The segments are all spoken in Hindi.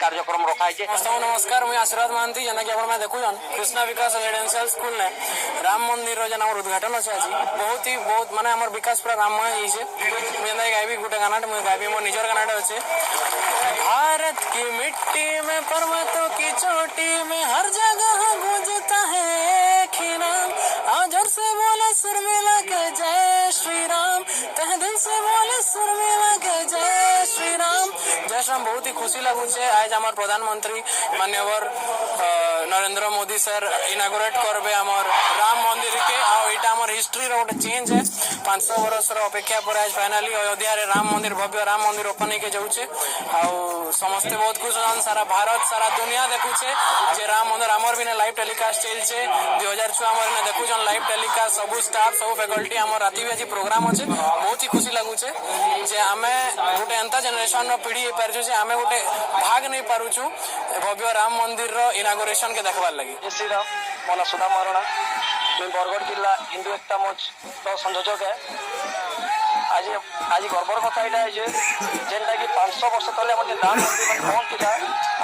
कार्यक्रम रखाई छे। नमस्कार, मुझे आशीर्वाद महांती जना कि आपण देखुन कृष्णा विकास रेसिडेंशियल स्कूल ने राम मंदिर जना उद्घाटन अच्छे आज बहुत माने हमर विकास पूरा राममय होइछे। मुझे गाइबी गोटे गानाटे मुझे गाइबी मोर निजर गानाटे अच्छे। भारत की मिट्टी में पर्वतों की चोटी में हर जगह गूंजता है एक ही नाम। आज जोर से बोले सुर मिला के जय श्री राम, तह दिल से बोले सुर मिला के जय श्री राम। जय श्री राम। बहुत ही खुशी लगुचे आज हमार प्रधानमंत्री माननीय नरेंद्र मोदी सर इनागुरेट करबे हमर राम मंदिर के। आटा हमर हिस्ट्री रो गोटे चेंज है। 500 वर्ष अपेक्षा पर आज फाइनाली अयोध्या रे राम मंदिर भव्य राम मंदिर ओपन के जाऊे। समस्ते बहुत खुश हन, सारा भारत सारा दुनिया देखुचे जे राम मंदिर हमर भी लाइव टेलीकास्ट चलছে 2006 हमर ने देखुछन लाइव टेलीकास्ट सब स्टाफ सब फैकल्टी हमर राती भी आज प्रोग्राम अच्छे। बहुत ही खुशी लगुचे जे आमे गोटे एंता जनरेशन रो पीढ़ी हे परछु जे आमे गोटे भाग नहीं पारुछु भव्य राम मंदिर रो इनागुरेशन के देखबार लगी। जय श्री राम। मोना सुधा महारणा बरगढ़ जिला हिंदू एकता मंच तो संयोजक है। आज आज गर्वर कथा यहाँ है जेनटा कि 500 वर्ष तले राम मंदिर बंद था।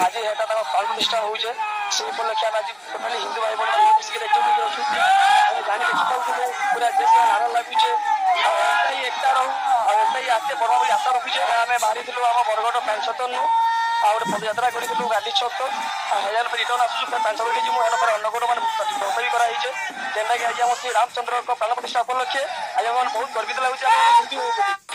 आज यहाँ प्राण प्रतिष्ठा होचे से उपलक्षे आज टोटाली हिंदू भाई बहन मिसिक एक्टिविटी अच्छु जानी देखी पूरा देश में नारा लगुचे एकता रहू आस्ते बढ़ा बोली आशा रखुचे। आम बाहरी आम बरगढ़ पैंसतन गोटे पदयात्रा करूँ गाड़ी छक हजार रिटर्न आसुँ पैंस बजे जी अन्नकूट मैंने तैयारी कराई जेनटा कि आज आम श्री रामचंद्र प्राण प्रतिष्ठा उपलक्षे आज बहुत गर्वित लगुच।